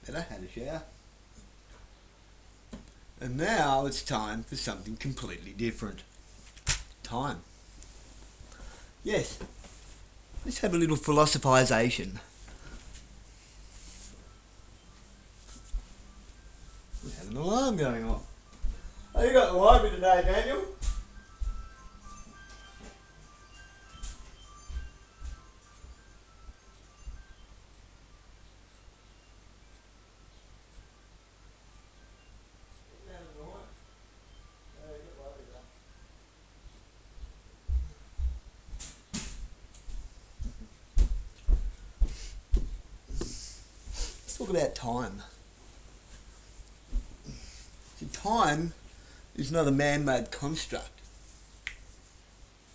better, had a shower. And now it's time for something completely different. Time. Yes. Let's have a little philosophisation. We have an alarm going off. Oh, you got the library today, Daniel? Talk about time. See, time is not a man-made construct,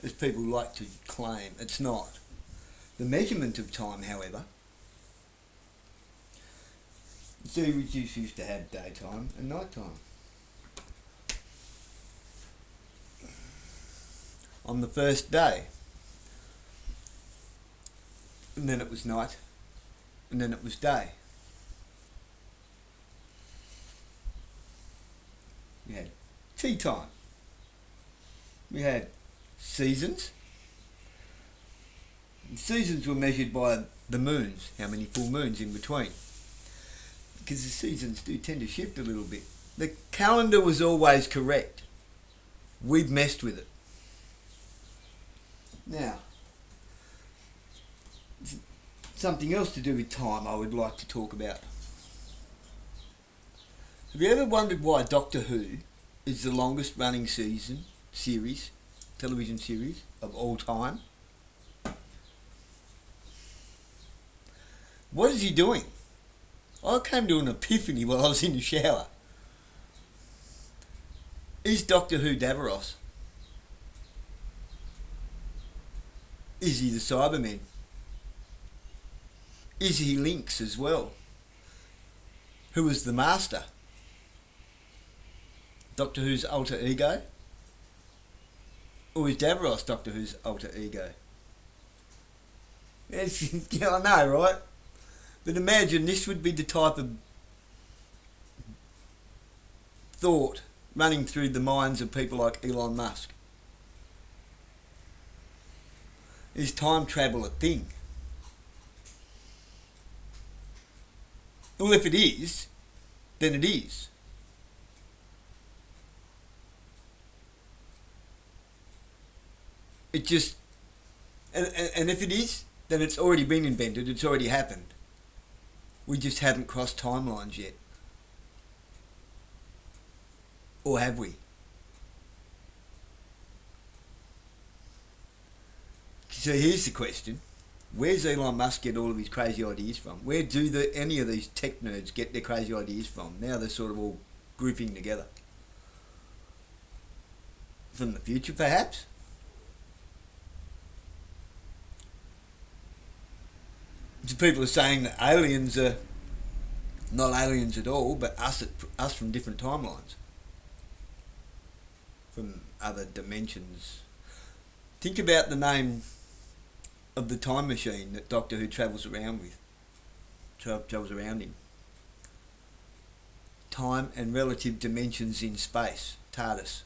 as people like to claim. It's not. The measurement of time, however, see, we just used to have daytime and nighttime. On the first day, and then it was night, and then it was day. We had tea time. We had seasons. And seasons were measured by the moons, how many full moons in between. Because the seasons do tend to shift a little bit. The calendar was always correct. We've messed with it. Now, something else to do with time I would like to talk about. Have you ever wondered why Doctor Who is the longest running television series of all time? What is he doing? I came to an epiphany while I was in the shower. Is Doctor Who Davros? Is he the Cybermen? Is he Lynx as well? Who is the Master? Doctor Who's alter ego? Or is Davros Doctor Who's alter ego? Yes, yeah, I know, right? But imagine this would be the type of thought running through the minds of people like Elon Musk. Is time travel a thing? Well, if it is, then it is. It just, and if it is, then it's already been invented, it's already happened. We just haven't crossed timelines yet. Or have we? So here's the question. Where's Elon Musk get all of his crazy ideas from? Where do any of these tech nerds get their crazy ideas from? Now they're sort of all grouping together. From the future, perhaps? So people are saying that aliens are not aliens at all, but us from different timelines, from other dimensions. Think about the name of the time machine that Doctor Who travels around with. Travels around in. Time and relative dimensions in space. TARDIS.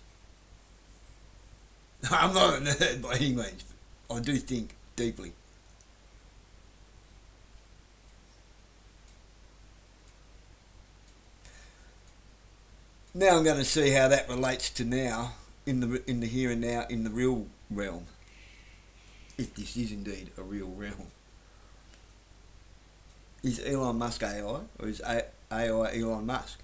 I'm not a nerd by any means, but I do think deeply. Now I'm going to see how that relates to now, in the here and now, in the real realm. If this is indeed a real realm. Is Elon Musk AI, or is AI Elon Musk?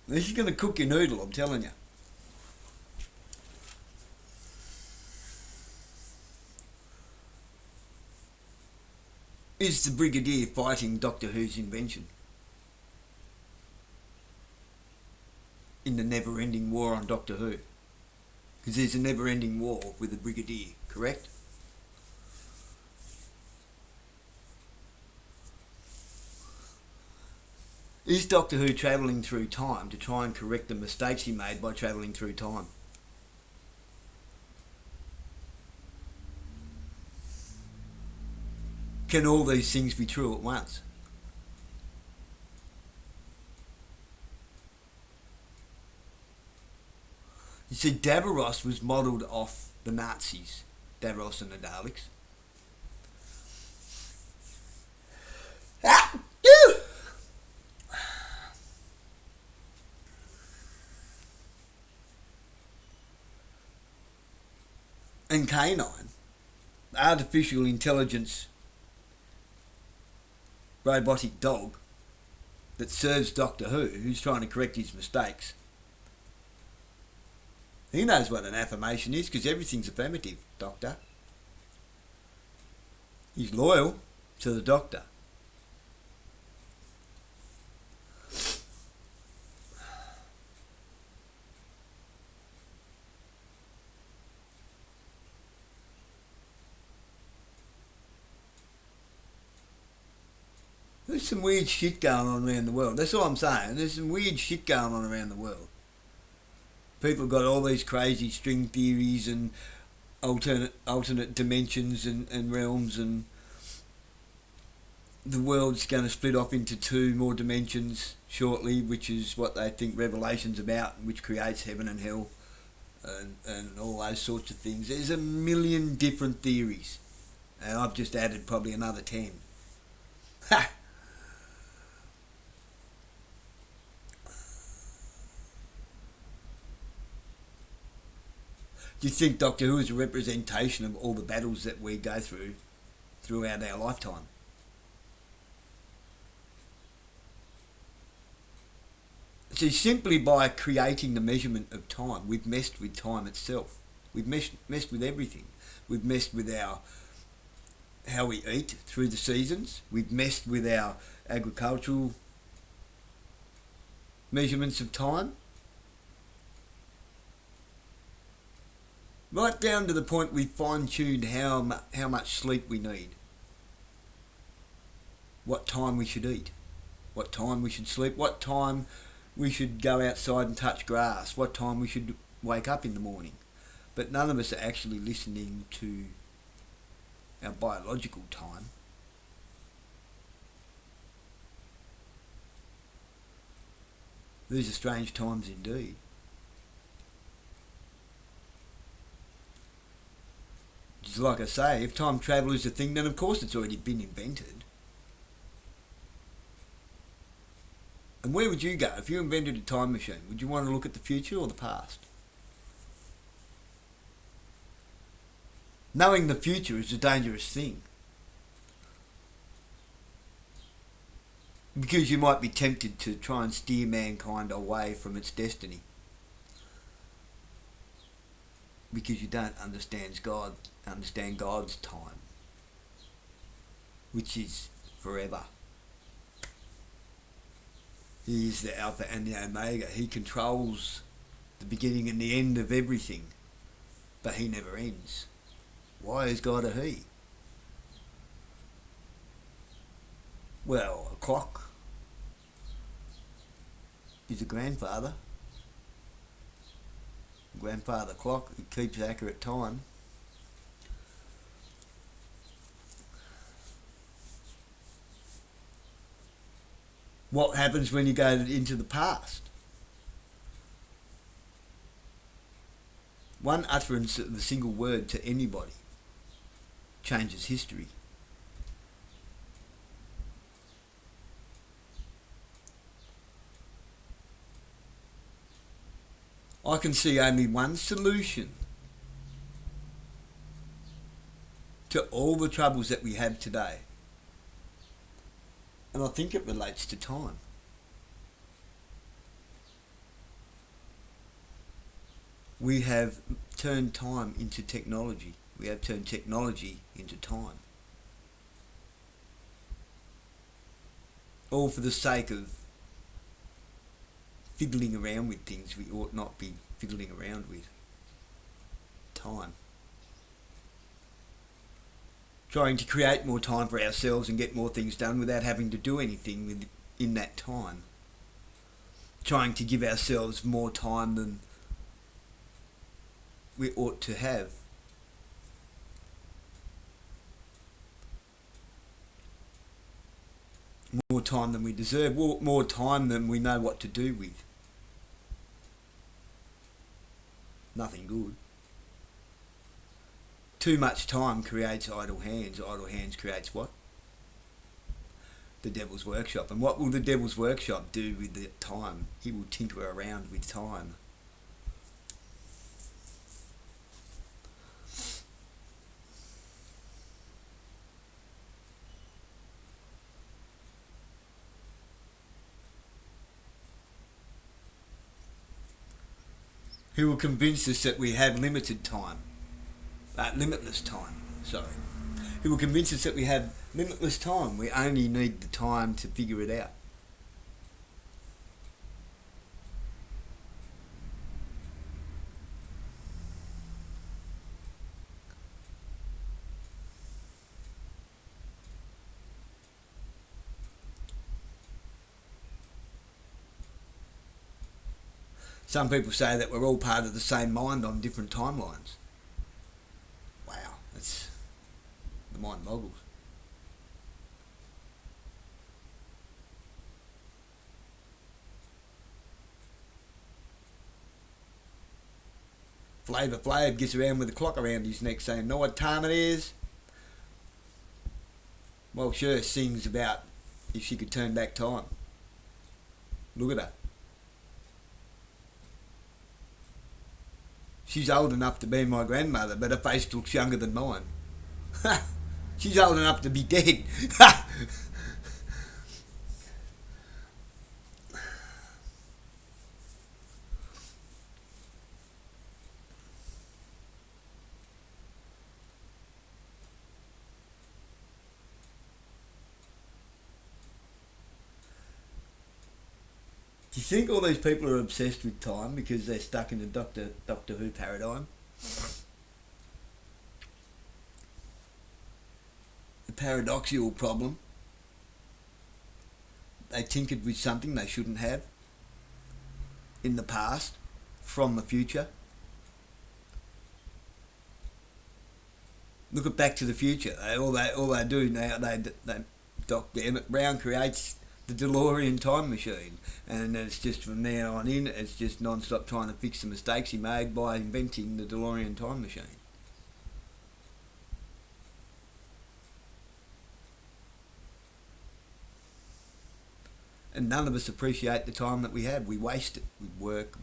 This is going to cook your noodle, I'm telling you. Is the Brigadier fighting Doctor Who's invention? In the never-ending war on Doctor Who. Because there's a never-ending war with the Brigadier, correct? Is Doctor Who travelling through time to try and correct the mistakes he made by travelling through time? Can all these things be true at once? You see, Davros was modelled off the Nazis, Davros and the Daleks. Ah! And K9, artificial intelligence robotic dog that serves Doctor Who, who's trying to correct his mistakes. He knows what an affirmation is because everything's affirmative, Doctor. He's loyal to the Doctor. There's some weird shit going on around the world. That's all I'm saying. There's some weird shit going on around the world. People have got all these crazy string theories and alternate dimensions and realms, and the world's going to split off into 2 more dimensions shortly, which is what they think Revelation's about, which creates heaven and hell and all those sorts of things. There's a million different theories, and I've just added probably another 10. Ha! Do you think Doctor Who is a representation of all the battles that we go through throughout our lifetime? See, simply by creating the measurement of time, we've messed with time itself. We've messed with everything. We've messed with how we eat through the seasons. We've messed with our agricultural measurements of time. Right down to the point we fine-tuned how much sleep we need. What time we should eat. What time we should sleep. What time we should go outside and touch grass. What time we should wake up in the morning. But none of us are actually listening to our biological time. These are strange times indeed. Just like I say, if time travel is a thing, then of course it's already been invented. And where would you go if you invented a time machine? Would you want to look at the future or the past? Knowing the future is a dangerous thing. Because you might be tempted to try and steer mankind away from its destiny. Because you don't understand God's time, which is forever. He is the Alpha and the Omega. He controls the beginning and the end of everything, but he never ends. Why is God a he? Well, a clock is a grandfather. Grandfather clock, it keeps accurate time. What happens when you go into the past? One utterance of a single word to anybody changes history. I can see only one solution to all the troubles that we have today. And I think it relates to time. We have turned time into technology. We have turned technology into time. All for the sake of fiddling around with things we ought not be fiddling around with. Time. Trying to create more time for ourselves and get more things done without having to do anything in that time. Trying to give ourselves more time than we ought to have. more time than we deserve, more time than we know what to do with. Nothing good. Too much time creates idle hands. Idle hands creates what? The devil's workshop. And what will the devil's workshop do with the time? He will tinker around with time. He will convince us that we have limited time. Limitless time, sorry. He will convince us that we have limitless time. We only need the time to figure it out. Some people say that we're all part of the same mind on different timelines. Wow, that's... the mind boggles. Flavor Flav gets around with a clock around his neck saying, know what time it is? Well, sure, sings about if she could turn back time. Look at her. She's old enough to be my grandmother, but her face looks younger than mine. She's old enough to be dead. Do you think all these people are obsessed with time because they're stuck in the Doctor Who paradigm? The paradoxical problem. They tinkered with something they shouldn't have in the past from the future. Look at Back to the Future. All they do now, Dr. Emmett Brown creates the DeLorean time machine, and it's just from now on in, it's just non-stop trying to fix the mistakes he made by inventing the DeLorean time machine. And none of us appreciate the time that we have. We waste it. We work,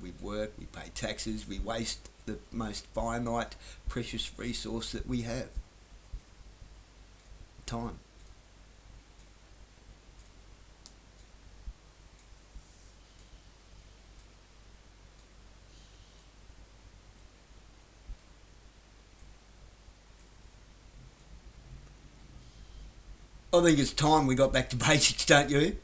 we pay taxes, we waste the most finite, precious resource that we have. Time. I think it's time we got back to basics, don't you?